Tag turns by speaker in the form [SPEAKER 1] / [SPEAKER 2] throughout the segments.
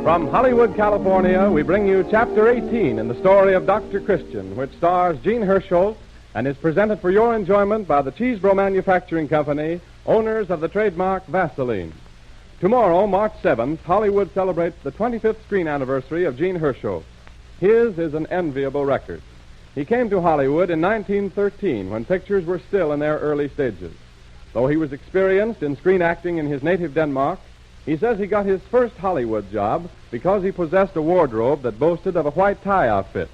[SPEAKER 1] From Hollywood, California, we bring you Chapter 18 in the story of Dr. Christian, which stars Jean Hersholt and is presented for your enjoyment by the Cheesebro Manufacturing Company, owners of the trademark Vaseline. Tomorrow, March 7th, Hollywood celebrates the 25th screen anniversary of Jean Hersholt. His is an enviable record. He came to Hollywood in 1913 when pictures were still in their early stages. Though he was experienced in screen acting in his native Denmark, he says he got his first Hollywood job because he possessed a wardrobe that boasted of a white tie outfit.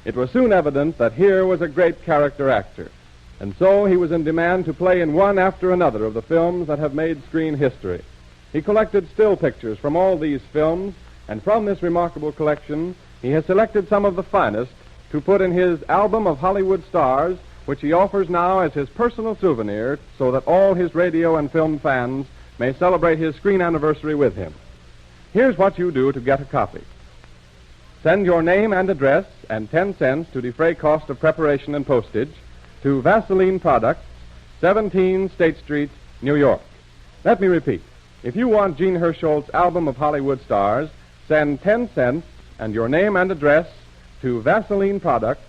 [SPEAKER 1] It was soon evident that here was a great character actor, and so he was in demand to play in one after another of the films that have made screen history. He collected still pictures from all these films, and from this remarkable collection, he has selected some of the finest to put in his album of Hollywood stars, which he offers now as his personal souvenir so that all his radio and film fans may celebrate his screen anniversary with him. Here's what you do to get a copy. Send your name and address and 10 cents to defray cost of preparation and postage to Vaseline Products, 17 State Street, New York. Let me repeat. If you want Jean Hersholt's album of Hollywood stars, send 10 cents and your name and address to Vaseline Products,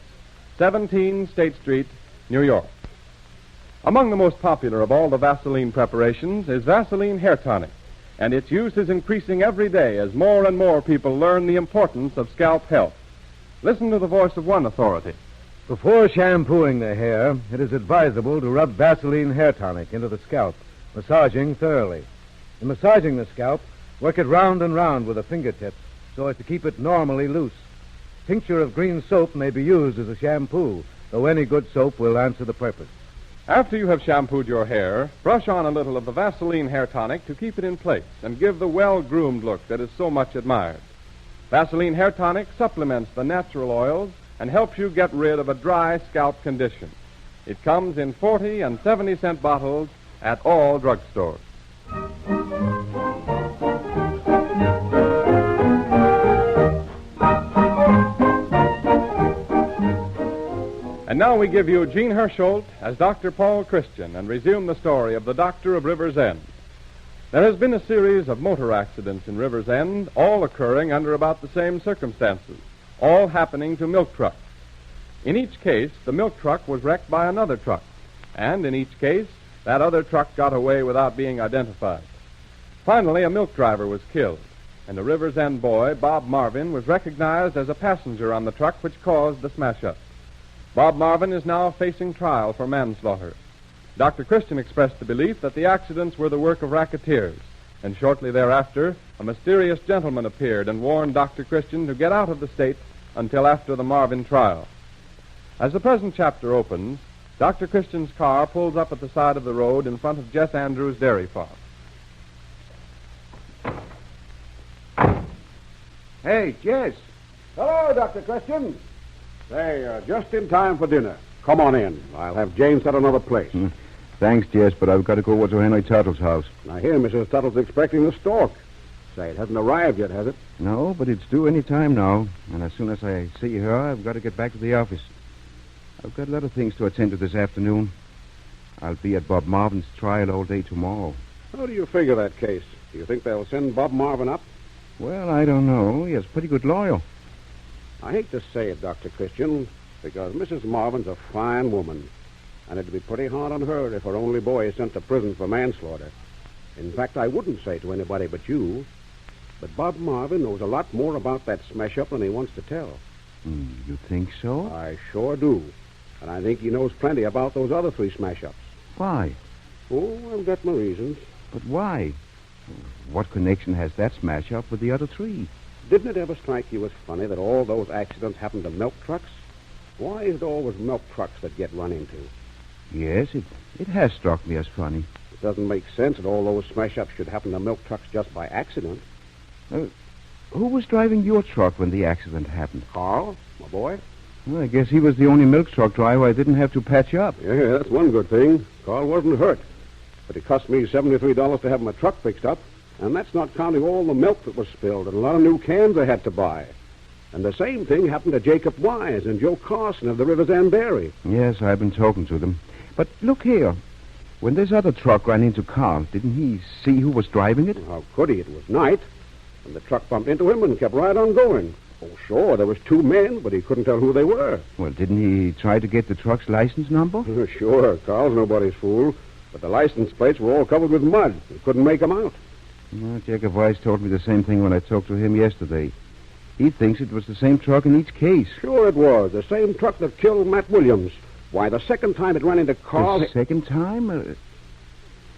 [SPEAKER 1] 17 State Street, New York. Among the most popular of all the Vaseline preparations is Vaseline Hair Tonic, and its use is increasing every day as more and more people learn the importance of scalp health. Listen to the voice of one authority.
[SPEAKER 2] Before shampooing the hair, it is advisable to rub Vaseline Hair Tonic into the scalp, massaging thoroughly. In massaging the scalp, work it round and round with the fingertips so as to keep it normally loose. Tincture of green soap may be used as a shampoo, though any good soap will answer the purpose.
[SPEAKER 1] After you have shampooed your hair, brush on a little of the Vaseline Hair Tonic to keep it in place and give the well-groomed look that is so much admired. Vaseline Hair Tonic supplements the natural oils and helps you get rid of a dry scalp condition. It comes in 40 and 70-cent bottles at all drugstores. And now we give you Jean Hersholt as Dr. Paul Christian and resume the story of the Doctor of River's End. There has been a series of motor accidents in River's End, all occurring under about the same circumstances, all happening to milk trucks. In each case, the milk truck was wrecked by another truck, and in each case, that other truck got away without being identified. Finally, a milk driver was killed, and the River's End boy, Bob Marvin, was recognized as a passenger on the truck which caused the smash-up. Bob Marvin is now facing trial for manslaughter. Dr. Christian expressed the belief that the accidents were the work of racketeers, and shortly thereafter, a mysterious gentleman appeared and warned Dr. Christian to get out of the state until after the Marvin trial. As the present chapter opens, Dr. Christian's car pulls up at the side of the road in front of Jess Andrews' dairy farm.
[SPEAKER 3] Hey, Jess.
[SPEAKER 4] Hello, Dr. Christian. Say, just in time for dinner. Come on in. I'll have Jane set another place.
[SPEAKER 3] Thanks, Jess, but I've got to go over to Henry Tuttle's house.
[SPEAKER 4] I hear Mrs. Tuttle's expecting the stork. Say, it hasn't arrived yet, has it?
[SPEAKER 3] No, but it's due any time now. And as soon as I see her, I've got to get back to the office. I've got a lot of things to attend to this afternoon. I'll be at Bob Marvin's trial all day tomorrow.
[SPEAKER 4] How do you figure that case? Do you think they'll send Bob Marvin up?
[SPEAKER 3] Well, I don't know. He has pretty good lawyer.
[SPEAKER 4] I hate to say it, Dr. Christian, because Mrs. Marvin's a fine woman, and it'd be pretty hard on her if her only boy is sent to prison for manslaughter. In fact, I wouldn't say to anybody but you, but Bob Marvin knows a lot more about that smash-up than he wants to tell.
[SPEAKER 3] You think so?
[SPEAKER 4] I sure do, and I think he knows plenty about those other 3 smash-ups.
[SPEAKER 3] Why?
[SPEAKER 4] Oh, I've got my reasons.
[SPEAKER 3] But why? What connection has that smash-up with the other 3?
[SPEAKER 4] Didn't it ever strike you as funny that all those accidents happen to milk trucks? Why is it always milk trucks that get run into?
[SPEAKER 3] Yes, it has struck me as funny.
[SPEAKER 4] It doesn't make sense that all those smash-ups should happen to milk trucks just by accident.
[SPEAKER 3] Who was driving your truck when the accident happened?
[SPEAKER 4] Carl, my boy.
[SPEAKER 3] Well, I guess he was the only milk truck driver I didn't have to patch up.
[SPEAKER 4] Yeah, that's one good thing. Carl wasn't hurt. But it cost me $73 to have my truck fixed up. And that's not counting all the milk that was spilled and a lot of new cans I had to buy. And the same thing happened to Jacob Wise and Joe Carson of the River's End Dairy.
[SPEAKER 3] Yes, I've been talking to them. But look here. When this other truck ran into Carl, didn't he see who was driving it?
[SPEAKER 4] How could he? It was night. And the truck bumped into him and kept right on going. Oh, sure, there was 2 men, but he couldn't tell who they were.
[SPEAKER 3] Well, didn't he try to get the truck's license number?
[SPEAKER 4] Sure, Carl's nobody's fool. But the license plates were all covered with mud. He couldn't make them out.
[SPEAKER 3] Well, Jacob Weiss told me the same thing when I talked to him yesterday. He thinks it was the same truck in each case.
[SPEAKER 4] Sure it was. The same truck that killed Matt Williams. Why, the second time it ran into Carl...
[SPEAKER 3] The second time?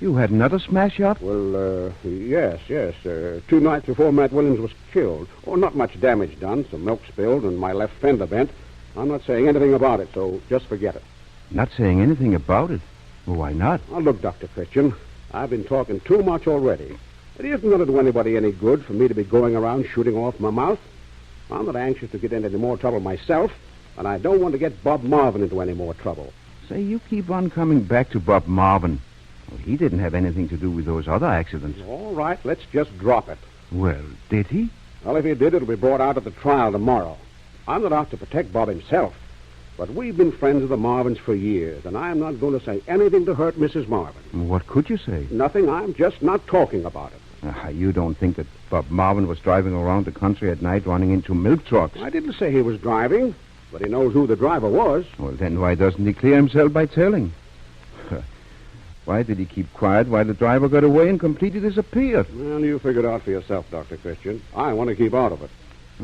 [SPEAKER 3] You had another smash-up?
[SPEAKER 4] Well, yes. 2 nights before Matt Williams was killed. Oh, not much damage done. Some milk spilled and my left fender bent. I'm not saying anything about it, so just forget it.
[SPEAKER 3] Not saying anything about it? Well, why not?
[SPEAKER 4] Now, look, Dr. Christian, I've been talking too much already. It isn't going to do anybody any good for me to be going around shooting off my mouth. I'm not anxious to get into any more trouble myself, and I don't want to get Bob Marvin into any more trouble.
[SPEAKER 3] Say, you keep on coming back to Bob Marvin. Well, he didn't have anything to do with those other accidents.
[SPEAKER 4] All right, let's just drop it.
[SPEAKER 3] Well, did he?
[SPEAKER 4] Well, if he did, it'll be brought out at the trial tomorrow. I'm not out to protect Bob himself, but we've been friends of the Marvins for years, and I'm not going to say anything to hurt Mrs. Marvin.
[SPEAKER 3] What could you say?
[SPEAKER 4] Nothing. I'm just not talking about it.
[SPEAKER 3] You don't think that Bob Marvin was driving around the country at night running into milk trucks?
[SPEAKER 4] I didn't say he was driving, but he knows who the driver was.
[SPEAKER 3] Well, then why doesn't he clear himself by telling? Why did he keep quiet while the driver got away and completely disappeared?
[SPEAKER 4] Well, you figure it out for yourself, Dr. Christian. I want to keep out of it.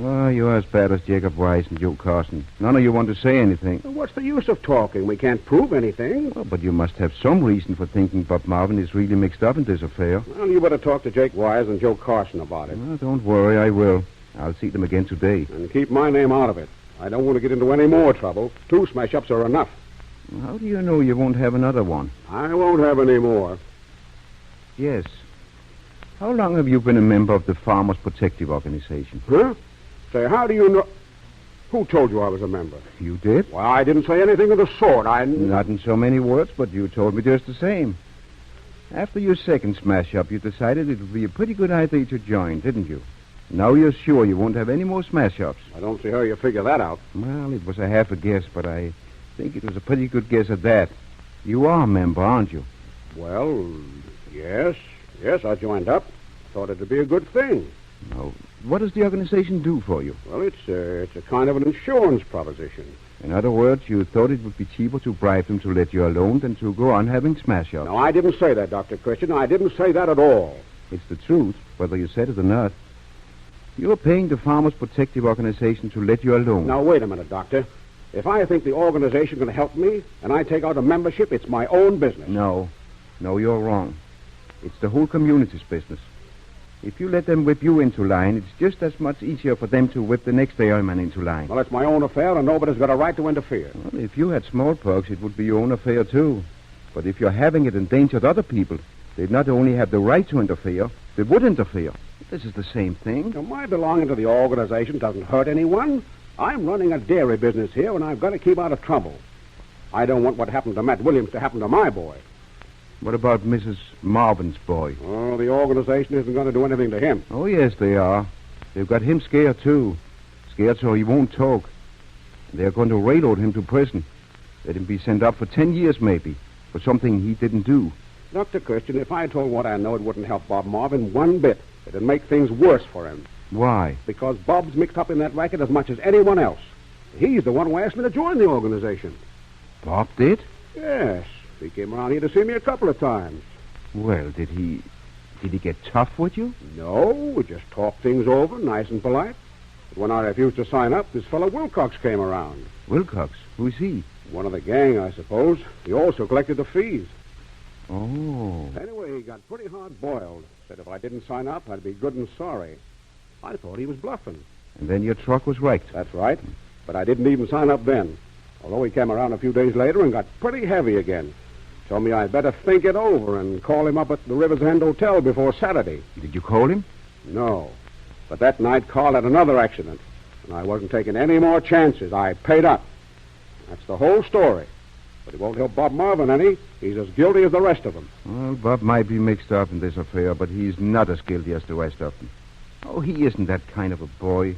[SPEAKER 3] Oh, you're as bad as Jacob Weiss and Joe Carson. None of you want to say anything.
[SPEAKER 4] Well, what's the use of talking? We can't prove anything.
[SPEAKER 3] Well, but you must have some reason for thinking Bob Marvin is really mixed up in this affair.
[SPEAKER 4] Well, you better talk to Jake Wise and Joe Carson about it.
[SPEAKER 3] Well, don't worry, I will. I'll see them again today.
[SPEAKER 4] And keep my name out of it. I don't want to get into any more trouble. 2 smash-ups are enough.
[SPEAKER 3] How do you know you won't have another one?
[SPEAKER 4] I won't have any more.
[SPEAKER 3] Yes. How long have you been a member of the Farmers Protective Organization?
[SPEAKER 4] Huh? Say, how do you know... Who told you I was a member?
[SPEAKER 3] You did?
[SPEAKER 4] Well, I didn't say anything of the sort.
[SPEAKER 3] Not in so many words, but you told me just the same. After your second smash-up, you decided it would be a pretty good idea to join, didn't you? Now you're sure you won't have any more smash-ups.
[SPEAKER 4] I don't see how you figure that out.
[SPEAKER 3] Well, it was a half a guess, but I think it was a pretty good guess at that. You are a member, aren't you?
[SPEAKER 4] Well, yes. Yes, I joined up. Thought it'd be a good thing.
[SPEAKER 3] Now, what does the organization do for you?
[SPEAKER 4] Well, it's a kind of an insurance proposition.
[SPEAKER 3] In other words, you thought it would be cheaper to bribe them to let you alone than to go on having smash-ups.
[SPEAKER 4] No, I didn't say that, Dr. Christian. I didn't say that at all.
[SPEAKER 3] It's the truth, whether you said it or not. You're paying the Farmers Protective Organization to let you alone.
[SPEAKER 4] Now, wait a minute, Doctor. If I think the organization can help me and I take out a membership, it's my own business.
[SPEAKER 3] No, you're wrong. It's the whole community's business. If you let them whip you into line, it's just as much easier for them to whip the next airman into line.
[SPEAKER 4] Well, it's my own affair, and nobody's got a right to interfere.
[SPEAKER 3] Well, if you had smallpox, it would be your own affair, too. But if you're having it endangered other people, they'd not only have the right to interfere, they would interfere. This is the same thing.
[SPEAKER 4] Now, my belonging to the organization doesn't hurt anyone. I'm running a dairy business here, and I've got to keep out of trouble. I don't want what happened to Matt Williams to happen to my boy.
[SPEAKER 3] What about Mrs. Marvin's boy?
[SPEAKER 4] Oh, the organization isn't going to do anything to him.
[SPEAKER 3] Oh, yes, they are. They've got him scared, too. Scared so he won't talk. They're going to railroad him to prison. Let him be sent up for 10 years, maybe, for something he didn't do.
[SPEAKER 4] Dr. Christian, if I told what I know, it wouldn't help Bob Marvin one bit. It'd make things worse for him.
[SPEAKER 3] Why?
[SPEAKER 4] Because Bob's mixed up in that racket as much as anyone else. He's the one who asked me to join the organization.
[SPEAKER 3] Bob did?
[SPEAKER 4] Yes. He came around here to see me a couple of times.
[SPEAKER 3] Well, did he get tough with you?
[SPEAKER 4] No, we just talked things over, nice and polite. But when I refused to sign up, this fellow Wilcox came around.
[SPEAKER 3] Wilcox? Who's he?
[SPEAKER 4] One of the gang, I suppose. He also collected the fees.
[SPEAKER 3] Oh.
[SPEAKER 4] Anyway, he got pretty hard-boiled. Said if I didn't sign up, I'd be good and sorry. I thought he was bluffing.
[SPEAKER 3] And then your truck was wrecked.
[SPEAKER 4] That's right. But I didn't even sign up then. Although he came around a few days later and got pretty heavy again. Told me I'd better think it over and call him up at the River's End Hotel before Saturday.
[SPEAKER 3] Did you call him?
[SPEAKER 4] No. But that night, Carl had another accident. And I wasn't taking any more chances. I paid up. That's the whole story. But it won't help Bob Marvin any. He's as guilty as the rest of them.
[SPEAKER 3] Well, Bob might be mixed up in this affair, but he's not as guilty as the rest of them. Oh, he isn't that kind of a boy.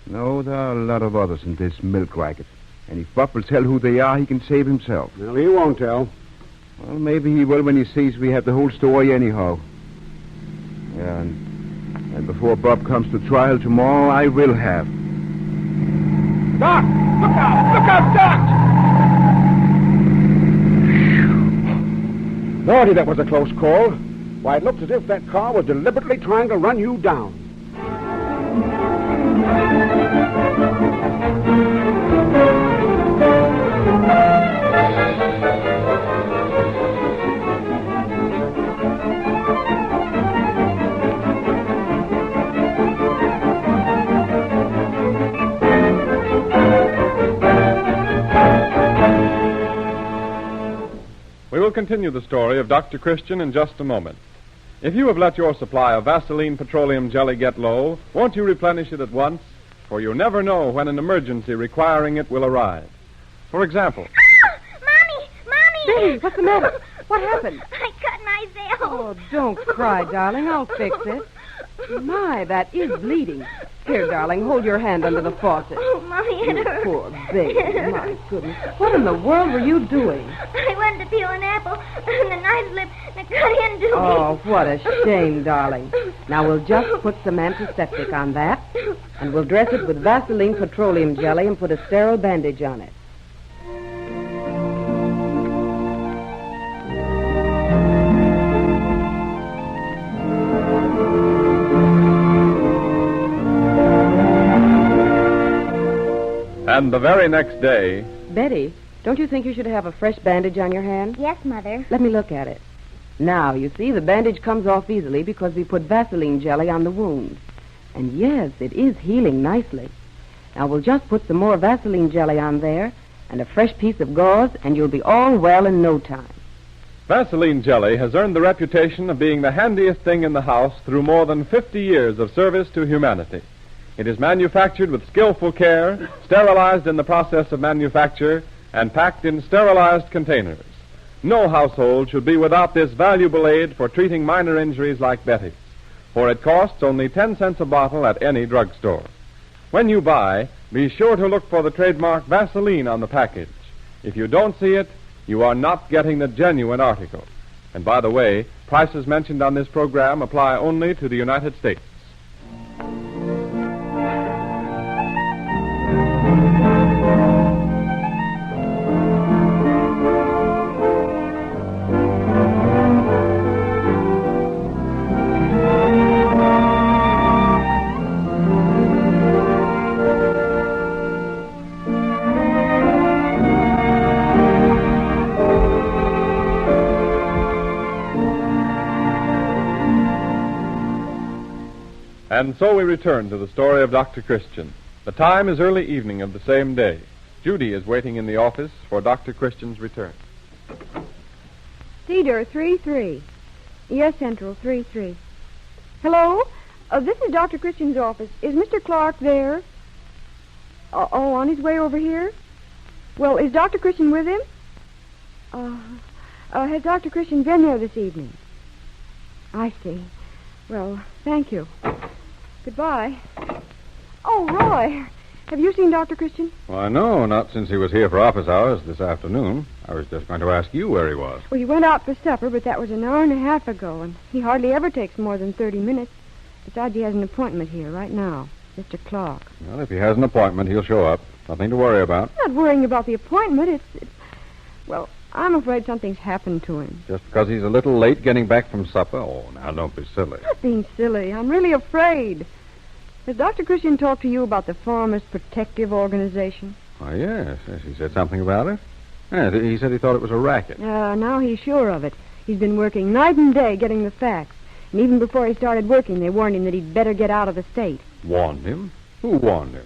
[SPEAKER 3] No, there are a lot of others in this milk racket. And if Bob will tell who they are, he can save himself.
[SPEAKER 4] Well, he won't tell.
[SPEAKER 3] Well, maybe he will when he sees we have the whole story anyhow. Yeah, and before Bob comes to trial tomorrow, I will have.
[SPEAKER 4] Doc! Look out! Look out, Doc! Lordy, that was a close call. Why, it looked as if that car was deliberately trying to run you down.
[SPEAKER 1] We will continue the story of Dr. Christian in just a moment. If you have let your supply of Vaseline petroleum jelly get low, won't you replenish it at once? For you never know when an emergency requiring it will arrive. For example...
[SPEAKER 5] Mommy!
[SPEAKER 6] Betty, what's the matter? What happened?
[SPEAKER 5] I cut myself.
[SPEAKER 6] Oh, don't cry, darling. I'll fix it. My, that is bleeding. Here, darling, hold your hand under the faucet.
[SPEAKER 5] Oh, Mommy, it
[SPEAKER 6] You
[SPEAKER 5] hurts.
[SPEAKER 6] poor baby. My goodness. What in the world were you doing?
[SPEAKER 5] I went to peel an apple, and the knife slipped and it cut into me.
[SPEAKER 6] Oh, what a shame, darling. Now, we'll just put some antiseptic on that, and we'll dress it with Vaseline petroleum jelly and put a sterile bandage on it.
[SPEAKER 1] And the very next day...
[SPEAKER 6] Betty, don't you think you should have a fresh bandage on your hand?
[SPEAKER 5] Yes, Mother.
[SPEAKER 6] Let me look at it. Now, you see, the bandage comes off easily because we put Vaseline jelly on the wound. And yes, it is healing nicely. Now, we'll just put some more Vaseline jelly on there and a fresh piece of gauze, and you'll be all well in no time.
[SPEAKER 1] Vaseline jelly has earned the reputation of being the handiest thing in the house through more than 50 years of service to humanity. It is manufactured with skillful care, sterilized in the process of manufacture, and packed in sterilized containers. No household should be without this valuable aid for treating minor injuries like Betty's, for it costs only 10 cents a bottle at any drugstore. When you buy, be sure to look for the trademark Vaseline on the package. If you don't see it, you are not getting the genuine article. And by the way, prices mentioned on this program apply only to the United States. And so we return to the story of Dr. Christian. The time is early evening of the same day. Judy is waiting in the office for Dr. Christian's return.
[SPEAKER 7] Cedar 3-3. Yes, Central 3-3. Hello? This is Dr. Christian's office. Is Mr. Clark there? Oh, on his way over here? Well, is Dr. Christian with him? Has Dr. Christian been there this evening? I see. Well, thank you. Goodbye. Oh, Roy, have you seen Dr. Christian?
[SPEAKER 8] Why, no, not since he was here for office hours this afternoon. I was just going to ask you where he was.
[SPEAKER 7] Well, he went out for supper, but that was an hour and a half ago, and he hardly ever takes more than 30 minutes. Besides, he has an appointment here right now. Mr. Clark.
[SPEAKER 8] Well, if he has an appointment, he'll show up. Nothing to worry about.
[SPEAKER 7] I'm not worrying about the appointment. Well, I'm afraid something's happened to him.
[SPEAKER 8] Just because he's a little late getting back from supper? Oh, now, don't be silly.
[SPEAKER 7] Not being silly. I'm really afraid. Has Dr. Christian talked to you about the Farmers Protective Organization?
[SPEAKER 8] Why, yes. He said something about it. Yeah, he said he thought it was a racket.
[SPEAKER 7] Now he's sure of it. He's been working night and day getting the facts. And even before he started working, they warned him that he'd better get out of the state.
[SPEAKER 8] Warned him? Who warned him?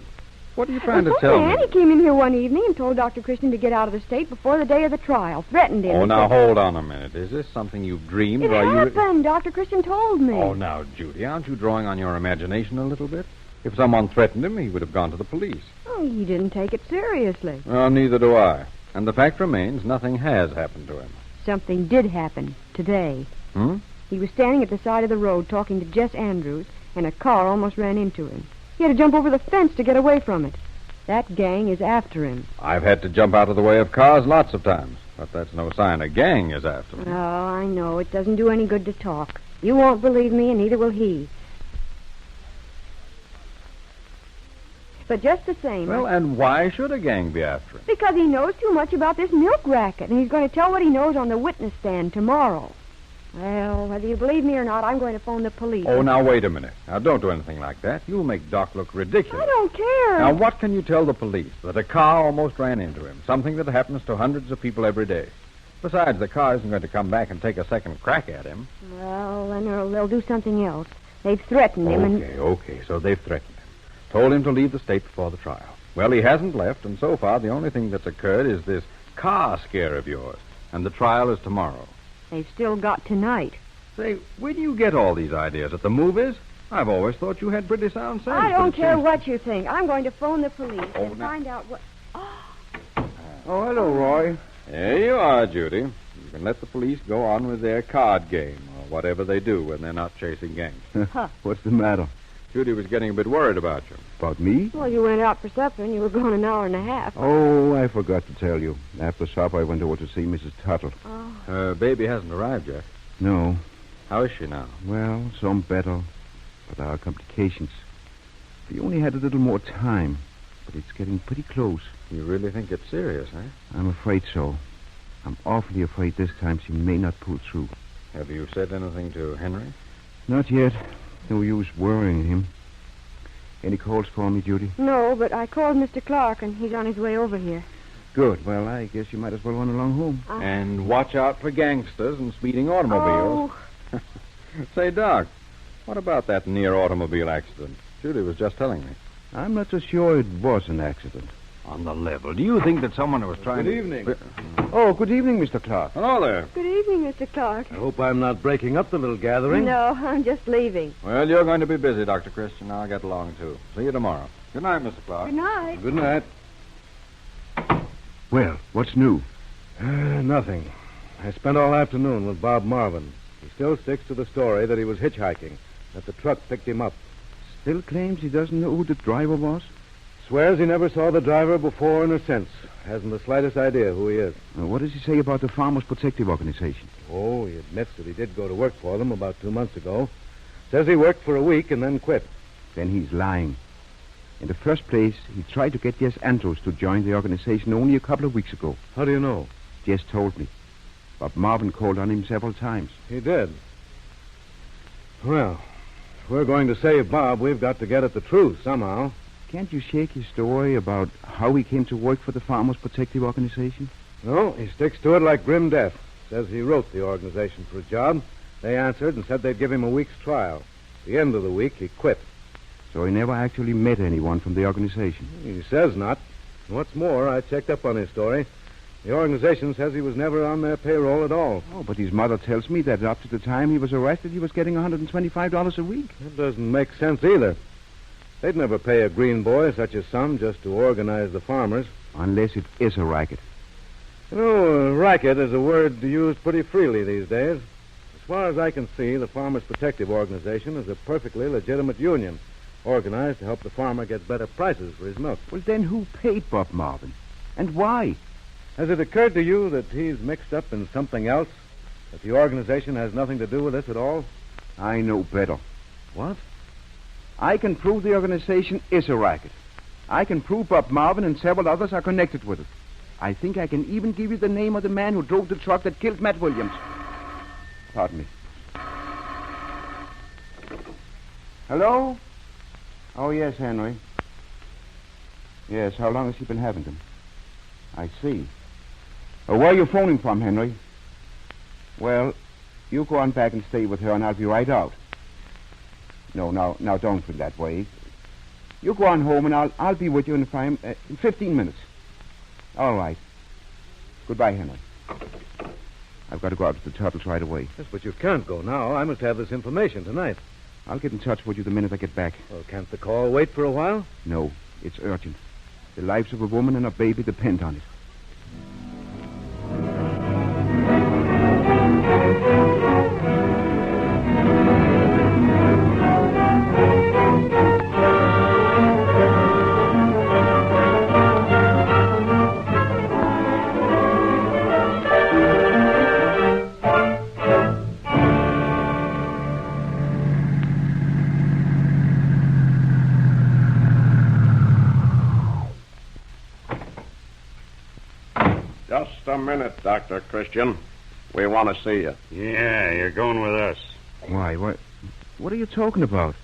[SPEAKER 8] What are you trying to tell me?
[SPEAKER 7] He came in here one evening and told Dr. Christian to get out of the state before the day of the trial. Threatened him.
[SPEAKER 8] Oh, now, hold on a minute. Is this something you've dreamed?
[SPEAKER 7] It happened. Dr. Christian told me.
[SPEAKER 8] Oh, now, Judy, aren't you drawing on your imagination a little bit? If someone threatened him, he would have gone to the police.
[SPEAKER 7] Oh, he didn't take it seriously.
[SPEAKER 8] Well, neither do I. And the fact remains, nothing has happened to him.
[SPEAKER 7] Something did happen today. He was standing at the side of the road talking to Jess Andrews, and a car almost ran into him. He had to jump over the fence to get away from it. That gang is after him.
[SPEAKER 8] I've had to jump out of the way of cars lots of times, but that's no sign a gang is after me.
[SPEAKER 7] Oh, I know. It doesn't do any good to talk. You won't believe me, and neither will he. But just the same...
[SPEAKER 8] Well, and why should a gang be after him?
[SPEAKER 7] Because he knows too much about this milk racket, and he's going to tell what he knows on the witness stand tomorrow. Well, whether you believe me or not, I'm going to phone the police.
[SPEAKER 8] Oh, now, wait a minute. Now, don't do anything like that. You'll make Doc look ridiculous.
[SPEAKER 7] I don't care.
[SPEAKER 8] Now, what can you tell the police? That a car almost ran into him. Something that happens to hundreds of people every day. Besides, the car isn't going to come back and take a second crack at him.
[SPEAKER 7] Well, then they'll do something else. They've threatened him
[SPEAKER 8] Okay, so they've threatened him. Told him to leave the state before the trial. Well, he hasn't left, and so far the only thing that's occurred is this car scare of yours. And the trial is tomorrow.
[SPEAKER 7] They've still got tonight.
[SPEAKER 8] Say, where do you get all these ideas? At the movies? I've always thought you had pretty sound sense.
[SPEAKER 7] I don't care what you think. I'm going to phone the police and
[SPEAKER 8] now.
[SPEAKER 7] find out what...
[SPEAKER 3] Oh, hello, Roy.
[SPEAKER 8] There you are, Judy. You can let the police go on with their card game, or whatever they do when they're not chasing gangs.
[SPEAKER 3] What's the matter?
[SPEAKER 8] Judy was getting a bit worried about you.
[SPEAKER 3] About me?
[SPEAKER 7] Well, you went out for supper and you were gone an hour and a half.
[SPEAKER 3] Oh, I forgot to tell you. After supper, I went over to see Mrs. Tuttle.
[SPEAKER 7] Oh.
[SPEAKER 8] Her baby hasn't arrived yet.
[SPEAKER 3] No.
[SPEAKER 8] How is she now?
[SPEAKER 3] Well, some better. But there are complications. We only had a little more time, but it's getting pretty close.
[SPEAKER 8] You really think it's serious, eh?
[SPEAKER 3] I'm afraid so. I'm awfully afraid this time she may not pull through.
[SPEAKER 8] Have you said anything to Henry?
[SPEAKER 3] Not yet. No use worrying him. Any calls for me, Judy?
[SPEAKER 7] No, but I called Mr. Clark, and he's on his way over here.
[SPEAKER 3] Good. Well, I guess you might as well run along home.
[SPEAKER 8] And watch out for gangsters and speeding automobiles.
[SPEAKER 7] Oh.
[SPEAKER 8] Say, Doc, what about that near automobile accident? Judy was just telling me.
[SPEAKER 3] I'm not so sure it was an accident.
[SPEAKER 8] On the level. Do you think that someone was trying
[SPEAKER 2] Good
[SPEAKER 8] to...
[SPEAKER 2] evening.
[SPEAKER 3] Oh, good evening, Mr. Clark.
[SPEAKER 8] Hello there.
[SPEAKER 7] Good evening, Mr. Clark.
[SPEAKER 2] I hope I'm not breaking up the little gathering.
[SPEAKER 7] No, I'm just leaving.
[SPEAKER 8] Well, you're going to be busy, Dr. Christian. I'll get along, too. See you tomorrow. Good night, Mr. Clark.
[SPEAKER 7] Good night.
[SPEAKER 2] Good night.
[SPEAKER 3] Well, what's new?
[SPEAKER 2] Nothing. I spent all afternoon with Bob Marvin. He still sticks to the story that he was hitchhiking, that the truck picked him up.
[SPEAKER 3] Still claims he doesn't know who the driver was?
[SPEAKER 2] Swears he never saw the driver before or since. Hasn't the slightest idea who he is.
[SPEAKER 3] What does he say about the Farmers Protective Organization?
[SPEAKER 2] Oh, he admits that he did go to work for them about 2 months ago. Says he worked for a week and then quit.
[SPEAKER 3] Then he's lying. In the first place, he tried to get Jess Andrews to join the organization only a couple of weeks ago.
[SPEAKER 2] How do you know?
[SPEAKER 3] Jess told me. But Marvin called on him several times.
[SPEAKER 2] He did. Well, if we're going to save Bob, we've got to get at the truth somehow.
[SPEAKER 3] Can't you shake his story about how he came to work for the Farmers Protective Organization?
[SPEAKER 2] No, he sticks to it like grim death. Says he wrote the organization for a job. They answered and said they'd give him a week's trial. At the end of the week, he quit.
[SPEAKER 3] So he never actually met anyone from the organization?
[SPEAKER 2] He says not. What's more, I checked up on his story. The organization says he was never on their payroll at all.
[SPEAKER 3] Oh, but his mother tells me that up to the time he was arrested, he was getting $125 a week.
[SPEAKER 2] That doesn't make sense either. They'd never pay a green boy such as some just to organize the farmers.
[SPEAKER 3] Unless it is a racket.
[SPEAKER 2] You know, racket is a word used pretty freely these days. As far as I can see, the Farmers Protective Organization is a perfectly legitimate union, organized to help the farmer get better prices for his milk.
[SPEAKER 3] Well, then who paid Bob Marvin? And why?
[SPEAKER 2] Has it occurred to you that he's mixed up in something else? That the organization has nothing to do with this at all?
[SPEAKER 3] I know better.
[SPEAKER 2] What?
[SPEAKER 3] I can prove the organization is a racket. I can prove Bob Marvin and several others are connected with it. I think I can even give you the name of the man who drove the truck that killed Matt Williams. Pardon me. Hello? Oh, yes, Henry. Yes, how long has he been having them? I see. Where are you phoning from, Henry? Well, you go on back and stay with her, and I'll be right out. No, now don't feel that way. You go on home, and I'll be with you in 15 minutes. All right. Goodbye, Henry. I've got to go out to the Turtles right away.
[SPEAKER 2] Yes, but you can't go now. I must have this information tonight.
[SPEAKER 3] I'll get in touch with you the minute I get back.
[SPEAKER 2] Well, can't the call wait for a while?
[SPEAKER 3] No, it's urgent. The lives of a woman and a baby depend on it.
[SPEAKER 4] Just a minute, Dr. Christian. We want to see you.
[SPEAKER 9] Yeah, you're going with us.
[SPEAKER 3] Why? What are you talking about?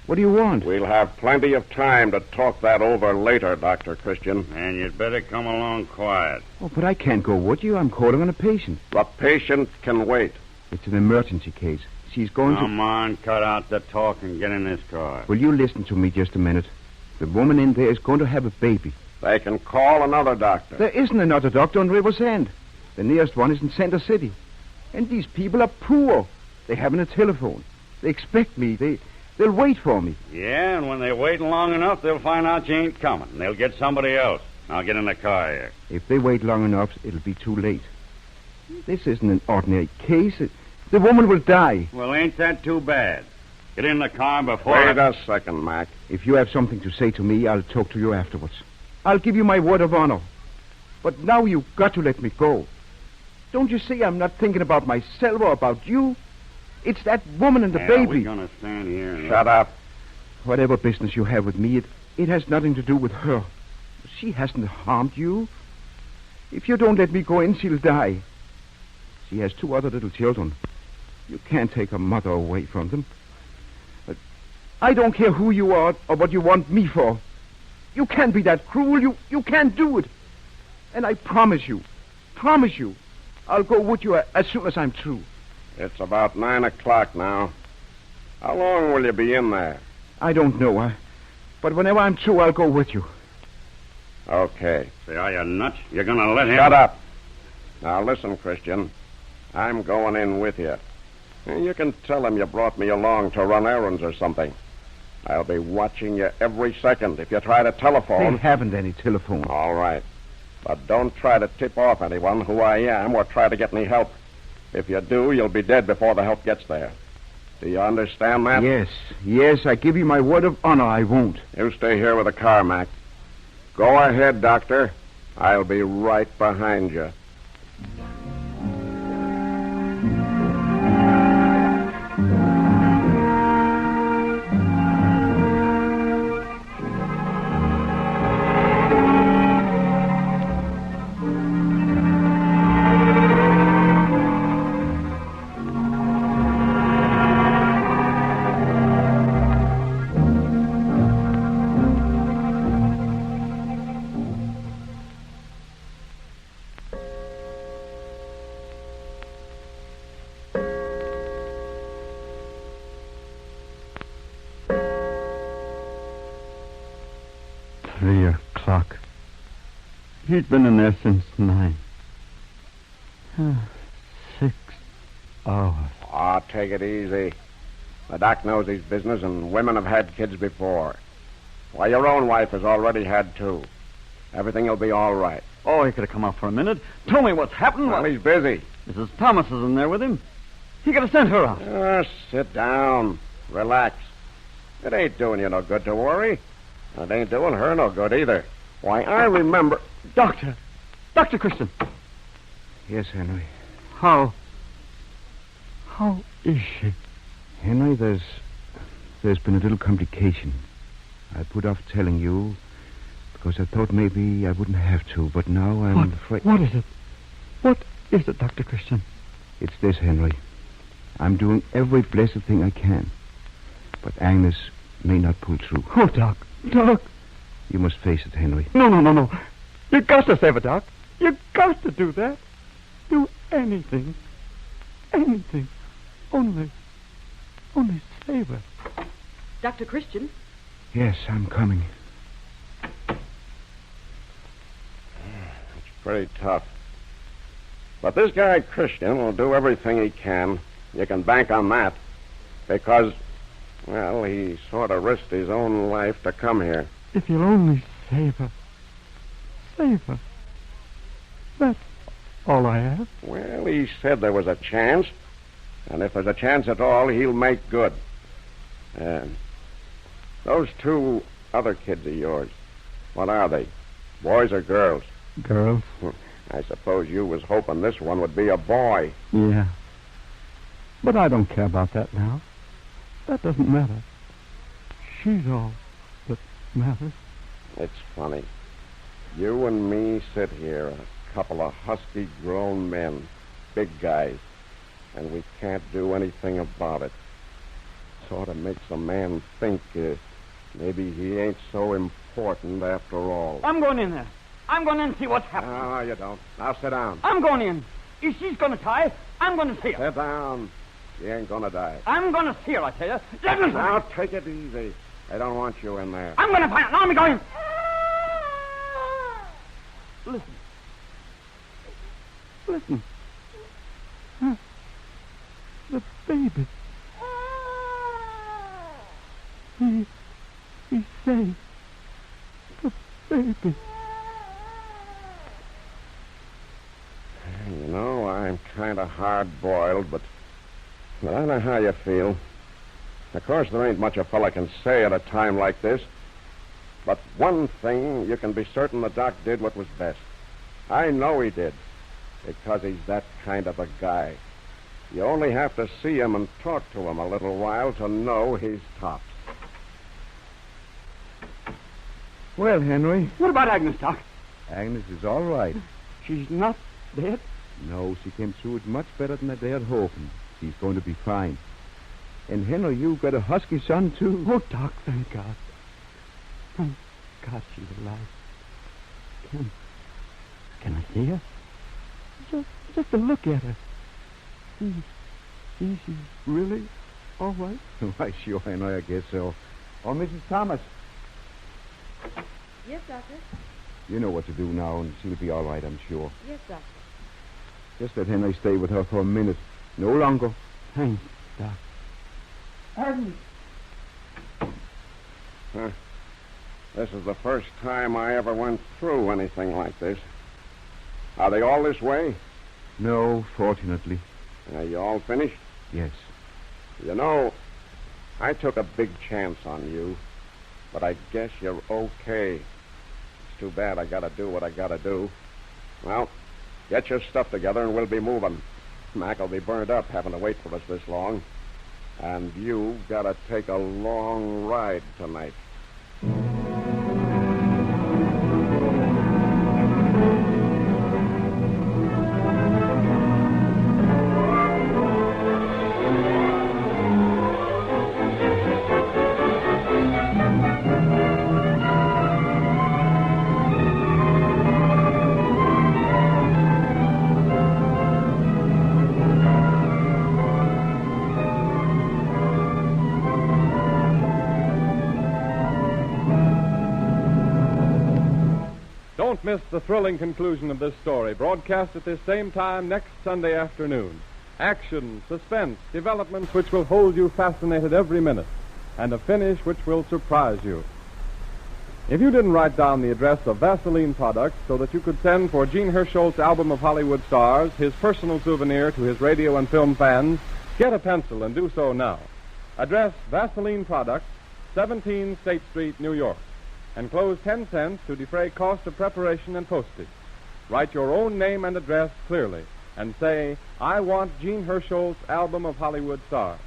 [SPEAKER 3] What do you want?
[SPEAKER 4] We'll have plenty of time to talk that over later, Dr. Christian.
[SPEAKER 9] And you'd better come along quiet.
[SPEAKER 3] Oh, but I can't go with you. I'm calling on a patient.
[SPEAKER 4] The patient can wait.
[SPEAKER 3] It's an emergency case. She's going
[SPEAKER 9] Come on, cut out the talk and get in this car.
[SPEAKER 3] Will you listen to me just a minute? The woman in there is going to have a baby.
[SPEAKER 4] They can call another doctor.
[SPEAKER 3] There isn't another doctor on River's End. The nearest one is in Center City. And these people are poor. They haven't a telephone. They expect me. They'll wait for me.
[SPEAKER 9] Yeah, and when they wait long enough, they'll find out you ain't coming. They'll get somebody else. I'll get in the car here.
[SPEAKER 3] If they wait long enough, it'll be too late. This isn't an ordinary case. The woman will die.
[SPEAKER 9] Well, ain't that too bad? Get in the car before...
[SPEAKER 4] Wait a second, Mac.
[SPEAKER 3] If you have something to say to me, I'll talk to you afterwards. I'll give you my word of honor. But now you've got to let me go. Don't you see I'm not thinking about myself or about you? It's that woman and the baby.
[SPEAKER 9] We're going to stand here and...
[SPEAKER 4] Shut up.
[SPEAKER 3] Whatever business you have with me, it has nothing to do with her. She hasn't harmed you. If you don't let me go in, she'll die. She has 2 other little children. You can't take her mother away from them. But I don't care who you are or what you want me for. You can't be that cruel. You can't do it. And I promise you, I'll go with you as soon as I'm through.
[SPEAKER 4] It's about 9 o'clock now. How long will you be in there?
[SPEAKER 3] I don't know. But whenever I'm through, I'll go with you.
[SPEAKER 4] Okay.
[SPEAKER 9] Say, are you nuts? You're going to let him...
[SPEAKER 4] Shut up. Now, listen, Christian. I'm going in with you. You can tell him you brought me along to run errands or something. I'll be watching you every second. If you try to telephone...
[SPEAKER 3] They haven't any telephone.
[SPEAKER 4] All right. But don't try to tip off anyone who I am or try to get any help. If you do, you'll be dead before the help gets there. Do you understand that?
[SPEAKER 3] Yes, I give you my word of honor I won't.
[SPEAKER 4] You stay here with the car, Mac. Go ahead, Doctor. I'll be right behind you.
[SPEAKER 10] He's been in there since 9. 6 hours.
[SPEAKER 4] Oh, take it easy. The doc knows his business, and women have had kids before. Why, your own wife has already had 2. Everything will be all right.
[SPEAKER 10] Oh, he could have come out for a minute. Tell me what's happened.
[SPEAKER 4] Well, he's busy.
[SPEAKER 10] Mrs. Thomas is in there with him. He could have sent her out.
[SPEAKER 4] Sit down. Relax. It ain't doing you no good to worry. It ain't doing her no good either. Why, I remember...
[SPEAKER 10] Dr. Christian.
[SPEAKER 3] Yes, Henry.
[SPEAKER 10] How is she?
[SPEAKER 3] Henry, there's been a little complication. I put off telling you because I thought maybe I wouldn't have to, but now I'm afraid...
[SPEAKER 10] What is it? What is it, Dr. Christian?
[SPEAKER 3] It's this, Henry. I'm doing every blessed thing I can. But Agnes may not pull through.
[SPEAKER 10] Oh, Doc.
[SPEAKER 3] You must face it, Henry.
[SPEAKER 10] No. You got to save her, Doc. You got to do that. Do anything. Only save her.
[SPEAKER 6] Dr. Christian?
[SPEAKER 3] Yes, I'm coming.
[SPEAKER 4] It's pretty tough. But this guy, Christian, will do everything he can. You can bank on that. Because, well, he sort of risked his own life to come here.
[SPEAKER 10] If you'll only save her. That's all I ask.
[SPEAKER 4] Well, he said there was a chance. And if there's a chance at all, he'll make good. Those 2 other kids of yours, what are they? Boys or girls?
[SPEAKER 10] Girls.
[SPEAKER 4] I suppose you was hoping this one would be a boy.
[SPEAKER 10] Yeah. But I don't care about that now. That doesn't matter. She's all that matters.
[SPEAKER 4] It's funny. You and me sit here, a couple of husky grown men, big guys, and we can't do anything about it. Sort of makes a man think maybe he ain't so important after all.
[SPEAKER 11] I'm going in there. I'm going in and see what's happening.
[SPEAKER 4] No, you don't. Now sit down.
[SPEAKER 11] I'm going in. If she's going to die, I'm going to see her.
[SPEAKER 4] Sit down. She ain't going to die.
[SPEAKER 11] I'm going to see her, I tell you. Let me
[SPEAKER 4] Now, take it easy. I don't want you in there.
[SPEAKER 11] I'm going to find her. Now I'm going. Listen.
[SPEAKER 10] Listen. Huh. The baby. He's safe. The baby.
[SPEAKER 4] You know, I'm kind of hard-boiled, but I know how you feel. Of course, there ain't much a fella can say at a time like this. But one thing you can be certain the doc did what was best. I know he did, because he's that kind of a guy. You only have to see him and talk to him a little while to know he's tops.
[SPEAKER 3] Well, Henry.
[SPEAKER 11] What about Agnes, Doc?
[SPEAKER 3] Agnes is all right.
[SPEAKER 11] She's not dead?
[SPEAKER 3] No, she came through it much better than I dared hoping. She's going to be fine. And, Henry, you've got a husky son, too.
[SPEAKER 10] Oh, Doc, thank God. Thank God she's alive. Can I see her? Just to look at her. She's really all right?
[SPEAKER 3] Why, sure, Henry, I guess so. Oh, Mrs. Thomas.
[SPEAKER 6] Yes, Doctor.
[SPEAKER 3] You know what to do now, and she'll be all right, I'm sure.
[SPEAKER 6] Yes, Doctor.
[SPEAKER 3] Just let Henry stay with her for a minute. No longer.
[SPEAKER 10] Thanks, Doc.
[SPEAKER 11] Agnes.
[SPEAKER 4] Huh. This is the first time I ever went through anything like this. Are they all this way?
[SPEAKER 3] No, fortunately.
[SPEAKER 4] Are you all finished?
[SPEAKER 3] Yes.
[SPEAKER 4] You know, I took a big chance on you, but I guess you're okay. It's too bad I gotta do what I gotta do. Well, get your stuff together and we'll be moving. Mac will be burned up having to wait for us this long. And you've gotta take a long ride tonight.
[SPEAKER 1] Don't miss the thrilling conclusion of this story, broadcast at this same time next Sunday afternoon. Action, suspense, developments which will hold you fascinated every minute, and a finish which will surprise you. If you didn't write down the address of Vaseline Products so that you could send for Jean Hersholt's album of Hollywood stars, his personal souvenir to his radio and film fans, get a pencil and do so now. Address Vaseline Products, 17 State Street, New York. Enclose 10 cents to defray cost of preparation and postage. Write your own name and address clearly and say, I want Jean Hersholt's album of Hollywood stars.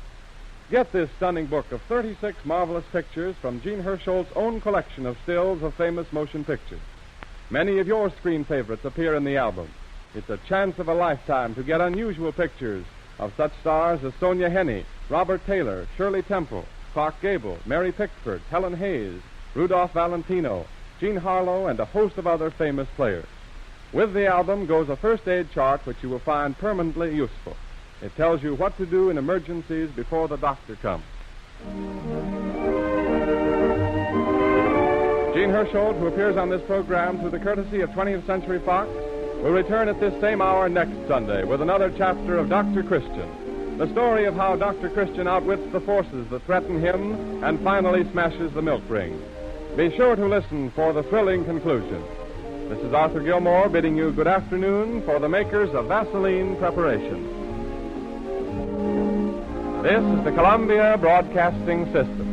[SPEAKER 1] Get this stunning book of 36 marvelous pictures from Jean Hersholt's own collection of stills of famous motion pictures. Many of your screen favorites appear in the album. It's a chance of a lifetime to get unusual pictures of such stars as Sonia Henney, Robert Taylor, Shirley Temple, Clark Gable, Mary Pickford, Helen Hayes, Rudolph Valentino, Jean Harlow, and a host of other famous players. With the album goes a first aid chart which you will find permanently useful. It tells you what to do in emergencies before the doctor comes. Jean Hersholt, who appears on this program through the courtesy of 20th Century Fox, will return at this same hour next Sunday with another chapter of Dr. Christian, the story of how Dr. Christian outwits the forces that threaten him and finally smashes the milk ring. Be sure to listen for the thrilling conclusion. This is Arthur Gilmore bidding you good afternoon for the makers of Vaseline Preparation. This is the Columbia Broadcasting System.